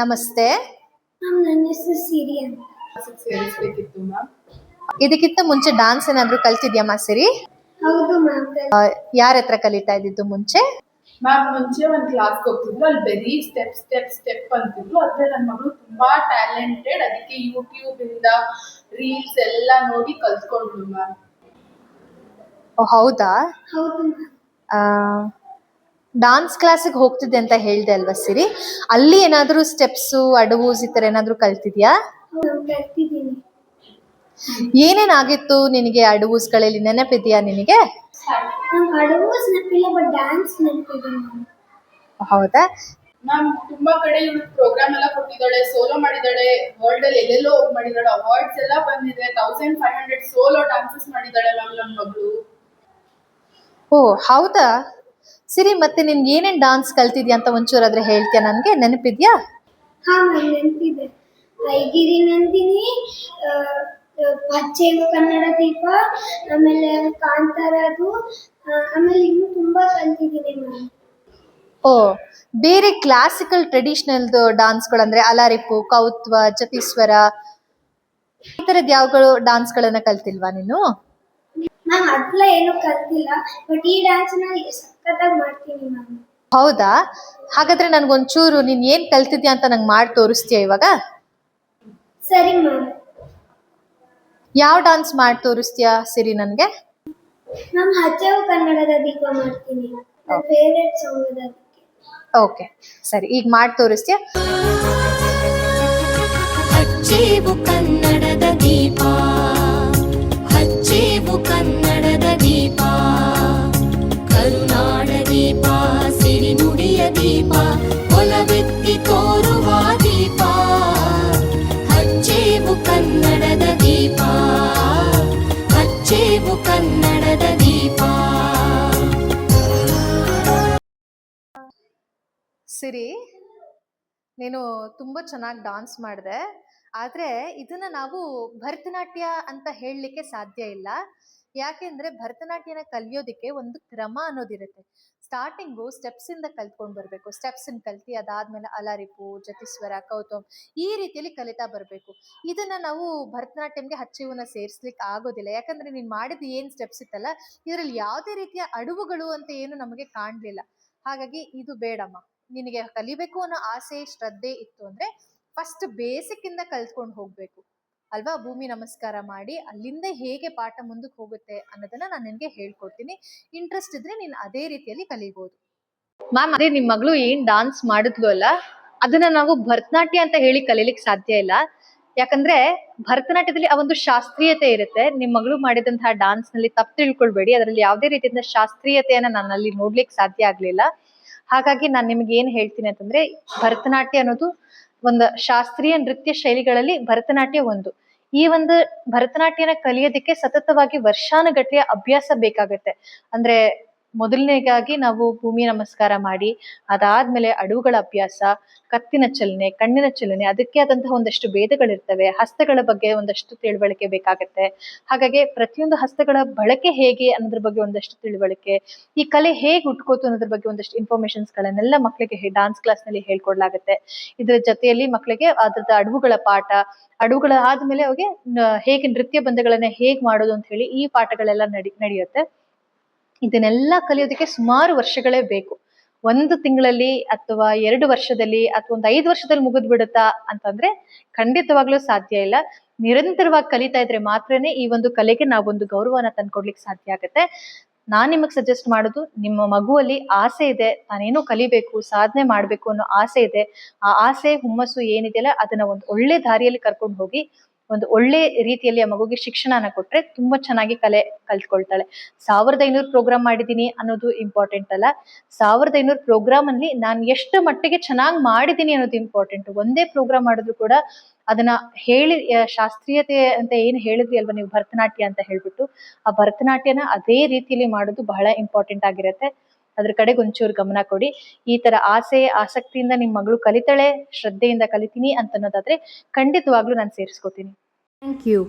ನಮಸ್ತೆ. ನನ್ನ ಹೆಸರು ಸಿರಿ ಅಂತ. ಸೇರಿಸ್ಬೇಕಿತ್ತು ಮ್ಯಾಮ್. ಇದಕ್ಕಿಂತ ಮುಂಚೆ ಡಾನ್ಸ್ ಏನಾದ್ರು ಕಲ್ತಿದ್ಯಮ್ಮ ಸಿರಿ? ಹೌದು ಮ್ಯಾಮ್. ಯಾರ ಹತ್ರ ಕಲಿತಾ ಇದ್ದಿದ್ದು ಮುಂಚೆ? ಮ್ಯಾಮ್ ಮುಂಚೆ ಒಂದು ಕ್ಲಾಸ್ಗೆ ಹೋಗ್ತಿದ್ರು, ಅಲ್ಲಿ ಬರೀ ಸ್ಟೆಪ್ ಅಂತಿದ್ರು. ಆದ್ರೆ ನನ್ನ ಮಗಳು ತುಂಬಾ ಟ್ಯಾಲೆಂಟೆಡ್, ಅದಕ್ಕೆ ಯೂಟ್ಯೂಬ್ ಇಂದ ರೀಲ್ಸ್ ಎಲ್ಲ ನೋಡಿ ಕಲ್ತ್ಕೊಂಡ್ಳು ಮ್ಯಾಮ್. ಹೌದಾ? ಹೌದು ಮ್ಯಾಮ್. ಡಾನ್ಸ್ ಕ್ಲಾಸಿಗೆ ಹೋಗ್ತಿದ್ದೆ ಅಂತ ಹೇಳ್ದೆ ಅಲ್ವಾ ಸಿರಿ? ಅಲ್ಲಿ ಏನಾದ್ರು ಸ್ಟೆಪ್ಸು ಅಡವೂಸ್ ಈ ತರ ಏನಾದ್ರು ಕಲ್ತಿದ್ಯಾ? ಕಲ್ತಿದ್ದೀನಿ. ಏನೇನಾಗಿತ್ತು ನಿನಗೆ ಅಡವೂಸ್ಗಳಲ್ಲಿ, ನೆನಪಿದ್ಯಾ ನಿನಗೆ? ನಂಗೆ ಅಡವೂಸ್ ನೆನಪಿಲ್ಲ, ಬಟ್ ಡ್ಯಾನ್ಸ್ ನೆನಪಿದೆ ಮ್ಯಾಮ್. ಹೌದಾ? ಮ್ಯಾಮ್ ತುಂಬಾ ಕಡೆ ಇವಳು ಪ್ರೋಗ್ರಾಮ್ ಎಲ್ಲ ಕೊಟ್ಟಿದ್ದಾಳೆ, ಸೋಲೋ ಮಾಡಿದ್ದಾಳೆ, ವರ್ಲ್ಡ್ ಅಲ್ಲಿ ಎಲ್ಲೆಲ್ಲೋ ಮಾಡಿದ್ದಾಳೆ, ಅವಾರ್ಡ್ಸ್ ಎಲ್ಲ ಬಂದಿದೆ. 1500 ಸೋಲೋ ಡಾನ್ಸಸ್ ಮಾಡಿದ್ದಾಳೆ ಮ್ಯಾಮ್ ನನ್ನ ಮಗಳು. ಓ ಹೌದಾ ಸಿರಿ, ಮತ್ತೆ ನಿನ್ಗೆ ಏನೇನ್ ಡಾನ್ಸ್ ಕಲ್ತಿದ್ಯಾ ಅಂತ ಒಂಚೂರಾದ್ರೆ ಹೇಳ್ತೀಯಾ ನನ್ಗೆ? ನೆನಪಿದ್ಯಾ? ಹಾ ಮ್ಯಾಮ್ ನೆನಪಿದೆ. ಐಗಿರಿ ನಂದಿನಿ, ಪಚ್ಚೆವು ಕನ್ನಡ ದೀಪ, ಆಮೇಲೆ ಕಾಂತಾರದು, ಆಮೇಲೆ ಇನ್ನೂ ತುಂಬಾ ಕಲ್ತಿದ್ದೀನಿ ಮ್ಯಾಮ್. ಓ, ಬೇರೆ ಕ್ಲಾಸಿಕಲ್ ಟ್ರೆಡಿಷನಲ್ ಡಾನ್ಸ್ಗಳು ಅಂದ್ರೆ ಅಲಾರಿಪು, ಕೌತ್ವ, ಚತೀಶ್ವರ ಈ ತರದ್ ಯಾವ್ಗಳು ಡಾನ್ಸ್ಗಳನ್ನ ಕಲ್ತಿಲ್ವಾ ನೀನು? ಮ್ಯಾಮ್ ಅದೆಲ್ಲ ಏನೂ ಕಲ್ತಿಲ್ಲ, ಬಟ್ ಈ ಡ್ಯಾನ್ಸ್ನ ಸಖತ್ತಾಗಿ ಮಾಡ್ತೀನಿ ಮ್ಯಾಮ್. ಹೌದಾ? ಹಾಗಾದ್ರೆ ನನ್ಗೊಂಚೂರು ನೀನ್ ಏನ್ ಕಲ್ತಿದ್ಯಾ ಅಂತ ನಂಗೆ ಮಾಡಿ ತೋರಿಸ್ತೀಯ ಇವಾಗ? ಸರಿ ಮ್ಯಾಮ್. ಯಾವ ಡಾನ್ಸ್ ಮಾಡಿ ತೋರಿಸ್ತೀಯಾ ಸಿರಿ ನನ್ಗೆ? ಮ್ಯಾಮ್ ಹಚ್ಚವು ಕನ್ನಡದ ದೀಪ ಮಾಡ್ತೀನಿ, ನನ್ನ ಫೇವ್ರೆಟ್ ಸಾಂಗ್ ಅದ ಅದಕ್ಕೆ. ಓಕೆ ಸರಿ, ಈಗ ಮಾಡಿ ತೋರಿಸ್ತೀಯಾ? ಹಚ್ಚೇವು ಕನ್ನಡದ ದೀಪ, ಹಚ್ಚೇವು ಕನ್ನಡದ ದೀಪ, ಕರುನಾಡ ದೀಪ, ಸಿರಿನುಡಿಯ ದೀಪ, ಒಲವೆತ್ತಿ ತೋರುವ ದೀಪ. ಹಚ್ಚೇವು ಕನ್ನಡದ ದೀಪ, ಹಚ್ಚೇವು ಕನ್ನಡದ ದೀಪ. ಸಿರಿ, ನೀನು ತುಂಬಾ ಚೆನ್ನಾಗಿ ಡಾನ್ಸ್ ಮಾಡಿದೆ, ಆದ್ರೆ ಇದನ್ನ ನಾವು ಭರತನಾಟ್ಯ ಅಂತ ಹೇಳಲಿಕ್ಕೆ ಸಾಧ್ಯ ಇಲ್ಲ. ಯಾಕೆಂದ್ರೆ ಭರತನಾಟ್ಯನ ಕಲಿಯೋದಕ್ಕೆ ಒಂದು ಕ್ರಮ ಅನ್ನೋದಿರುತ್ತೆ. ಸ್ಟಾರ್ಟಿಂಗು ಸ್ಟೆಪ್ಸ್ ಇಂದ ಕಲ್ತ್ಕೊಂಡು ಬರ್ಬೇಕು. ಸ್ಟೆಪ್ಸ್ ಕಲ್ತಿ ಅದಾದ್ಮೇಲೆ ಅಲಾರಿಪು, ಜತಿಸ್ವರ, ಕೌತಮ್ ಈ ರೀತಿಯಲ್ಲಿ ಕಲಿತಾ ಬರ್ಬೇಕು. ಇದನ್ನ ನಾವು ಭರತನಾಟ್ಯಂಗೆ ಹಚ್ಚಿವನ್ನ ಸೇರಿಸ್ಲಿಕ್ಕೆ ಆಗೋದಿಲ್ಲ. ಯಾಕಂದ್ರೆ ನೀನ್ ಮಾಡಿದ ಏನ್ ಸ್ಟೆಪ್ಸ್ ಇತ್ತಲ್ಲ, ಇದರಲ್ಲಿ ಯಾವುದೇ ರೀತಿಯ ಅಡವುಗಳು ಅಂತ ಏನು ನಮಗೆ ಕಾಣ್ಲಿಲ್ಲ. ಹಾಗಾಗಿ ಇದು ಬೇಡಮ್ಮ. ನಿನಗೆ ಕಲಿಬೇಕು ಅನ್ನೋ ಆಸೆ, ಶ್ರದ್ಧೆ ಇತ್ತು ಅಂದ್ರೆ ಫಸ್ಟ್ ಬೇಸಿಕ್ ಇಂದ ಕಲ್ತ್ಕೊಂಡು ಹೋಗ್ಬೇಕು ಅಲ್ವಾ? ಭೂಮಿ ನಮಸ್ಕಾರ ಮಾಡಿ ಅಲ್ಲಿಂದ ಹೇಗೆ ಪಾಠ ಮುಂದಕ್ಕೆ ಹೋಗುತ್ತೆ ಅನ್ನೋದನ್ನ ನಾನು ನಿನ್ಗೆ ಹೇಳ್ಕೊಡ್ತೀನಿ. ಇಂಟ್ರೆಸ್ಟ್ ಇದ್ರೆ ನೀನ್ ಅದೇ ರೀತಿಯಲ್ಲಿ ಕಲಿಬಹುದು. ಮ್ಯಾಮ್, ಅದೇ ನಿಮ್ ಮಗಳು ಏನ್ ಡಾನ್ಸ್ ಮಾಡಿದ್ಲು ಅಲ್ಲ, ಅದನ್ನ ನಾವು ಭರತನಾಟ್ಯ ಅಂತ ಹೇಳಿ ಕಲೀಲಿಕ್ಕೆ ಸಾಧ್ಯ ಇಲ್ಲ. ಯಾಕಂದ್ರೆ ಭರತನಾಟ್ಯದಲ್ಲಿ ಆ ಒಂದು ಶಾಸ್ತ್ರೀಯತೆ ಇರುತ್ತೆ. ನಿಮ್ ಮಗಳು ಮಾಡಿದಂತಹ ಡಾನ್ಸ್ ನಲ್ಲಿ ತಪ್ಪು ತಿಳ್ಕೊಳ್ಬೇಡಿ, ಅದರಲ್ಲಿ ಯಾವುದೇ ರೀತಿಯಿಂದ ಶಾಸ್ತ್ರೀಯತೆಯನ್ನ ನಾನು ಅಲ್ಲಿ ನೋಡ್ಲಿಕ್ಕೆ ಸಾಧ್ಯ ಆಗ್ಲಿಲ್ಲ. ಹಾಗಾಗಿ ನಾನು ನಿಮ್ಗೆ ಏನ್ ಹೇಳ್ತೀನಿ ಅಂತಂದ್ರೆ, ಭರತನಾಟ್ಯ ಅನ್ನೋದು ಒಂದು ಶಾಸ್ತ್ರೀಯ ನೃತ್ಯ ಶೈಲಿಗಳಲ್ಲಿ ಭರತನಾಟ್ಯ ಒಂದು. ಈ ಒಂದು ಭರತನಾಟ್ಯನ ಕಲಿಯೋದಕ್ಕೆ ಸತತವಾಗಿ ವರ್ಷಾನುಗಟ್ಲೆಯ ಅಭ್ಯಾಸ ಬೇಕಾಗತ್ತೆ. ಅಂದ್ರೆ ಮೊದಲನೇಗಾಗಿ ನಾವು ಭೂಮಿ ನಮಸ್ಕಾರ ಮಾಡಿ, ಅದಾದ್ಮೇಲೆ ಅಡವುಗಳ ಅಭ್ಯಾಸ, ಕತ್ತಿನ ಚಲನೆ, ಕಣ್ಣಿನ ಚಲನೆ, ಅದಕ್ಕೆ ಆದಂತಹ ಒಂದಷ್ಟು ಭೇದಗಳಿರ್ತವೆ. ಹಸ್ತಗಳ ಬಗ್ಗೆ ಒಂದಷ್ಟು ತಿಳುವಳಿಕೆ ಬೇಕಾಗತ್ತೆ. ಹಾಗಾಗಿ ಪ್ರತಿಯೊಂದು ಹಸ್ತಗಳ ಬಳಕೆ ಹೇಗೆ ಅನ್ನೋದ್ರ ಬಗ್ಗೆ ಒಂದಷ್ಟು ತಿಳುವಳಿಕೆ, ಈ ಕಲೆ ಹೇಗೆ ಉಟ್ಕೋತು ಅನ್ನೋದ್ರ ಬಗ್ಗೆ ಒಂದಷ್ಟು ಇನ್ಫಾರ್ಮೇಶನ್ಸ್ ಗಳನ್ನೆಲ್ಲ ಮಕ್ಕಳಿಗೆ ಡಾನ್ಸ್ ಕ್ಲಾಸ್ ನಲ್ಲಿ ಹೇಳ್ಕೊಡ್ಲಾಗತ್ತೆ. ಇದ್ರ ಜೊತೆಯಲ್ಲಿ ಮಕ್ಕಳಿಗೆ ಅದ್ರದ್ದು ಅಡವುಗಳ ಪಾಠ, ಅಡವುಗಳ ಆದ್ಮೇಲೆ ಅವ್ರಿಗೆ ಹೇಗೆ ನೃತ್ಯ ಬಂಧಗಳನ್ನ ಹೇಗ್ ಮಾಡೋದು ಅಂತ ಹೇಳಿ ಈ ಪಾಠಗಳೆಲ್ಲ ನಡೆಯುತ್ತೆ. ಇದನ್ನೆಲ್ಲ ಕಲಿಯೋದಕ್ಕೆ ಸುಮಾರು ವರ್ಷಗಳೇ ಬೇಕು. 1 ತಿಂಗಳಲ್ಲಿ ಅಥವಾ 2 ವರ್ಷದಲ್ಲಿ ಅಥವಾ ಒಂದು 5 ವರ್ಷದಲ್ಲಿ ಮುಗಿದ್ ಬಿಡುತ್ತಾ ಅಂತಂದ್ರೆ ಖಂಡಿತವಾಗ್ಲೂ ಸಾಧ್ಯ ಇಲ್ಲ. ನಿರಂತರವಾಗಿ ಕಲಿತಾ ಇದ್ರೆ ಮಾತ್ರನೇ ಈ ಒಂದು ಕಲೆಗೆ ನಾವೊಂದು ಗೌರವನ ತಂದ್ಕೊಡ್ಲಿಕ್ಕೆ ಸಾಧ್ಯ ಆಗುತ್ತೆ. ನಾನ್ ನಿಮಗ್ ಸಜೆಸ್ಟ್ ಮಾಡೋದು, ನಿಮ್ಮ ಮಗುವಲ್ಲಿ ಆಸೆ ಇದೆ, ತಾನೇನೋ ಕಲಿಬೇಕು, ಸಾಧನೆ ಮಾಡ್ಬೇಕು ಅನ್ನೋ ಆಸೆ ಇದೆ. ಆ ಆಸೆ, ಹುಮ್ಮಸ್ಸು ಏನಿದೆಯಲ್ಲ ಅದನ್ನ ಒಂದು ಒಳ್ಳೆ ದಾರಿಯಲ್ಲಿ ಕರ್ಕೊಂಡು ಹೋಗಿ ಒಂದು ಒಳ್ಳೆ ರೀತಿಯಲ್ಲಿ ಆ ಮಗುಗೆ ಶಿಕ್ಷಣನ ಕೊಟ್ರೆ ತುಂಬಾ ಚೆನ್ನಾಗಿ ಕಲೆ ಕಲ್ತ್ಕೊಳ್ತಾಳೆ. 1500 ಪ್ರೋಗ್ರಾಮ್ ಮಾಡಿದೀನಿ ಅನ್ನೋದು ಇಂಪಾರ್ಟೆಂಟ್ ಅಲ್ಲ. 1500 ಪ್ರೋಗ್ರಾಮ್ ಅಲ್ಲಿ ನಾನು ಎಷ್ಟು ಮಟ್ಟಿಗೆ ಚೆನ್ನಾಗಿ ಮಾಡಿದೀನಿ ಅನ್ನೋದು ಇಂಪಾರ್ಟೆಂಟ್. ಒಂದೇ ಪ್ರೋಗ್ರಾಮ್ ಮಾಡಿದ್ರು ಕೂಡ ಅದನ್ನ ಹೇಳಿ, ಶಾಸ್ತ್ರೀಯತೆ ಅಂತ ಏನ್ ಹೇಳಿದ್ವಿ ಅಲ್ವಾ ನೀವು, ಭರತನಾಟ್ಯ ಅಂತ ಹೇಳ್ಬಿಟ್ಟು, ಆ ಭರತನಾಟ್ಯನ ಅದೇ ರೀತಿಯಲ್ಲಿ ಮಾಡೋದು ಬಹಳ ಇಂಪಾರ್ಟೆಂಟ್ ಆಗಿರುತ್ತೆ. ಅದ್ರ ಕಡೆಗೆ ಒಂಚೂರು ಗಮನ ಕೊಡಿ. ಈ ತರ ಆಸೆ, ಆಸಕ್ತಿಯಿಂದ ನಿಮ್ ಮಗಳು ಕಲಿತಾಳೆ, ಶ್ರದ್ಧೆಯಿಂದ ಕಲಿತೀನಿ ಅಂತ ಅನ್ನೋದಾದ್ರೆ ಖಂಡಿತವಾಗ್ಲೂ ನಾನು ಸೇರಿಸ್ಕೋತೀನಿ. Thank you.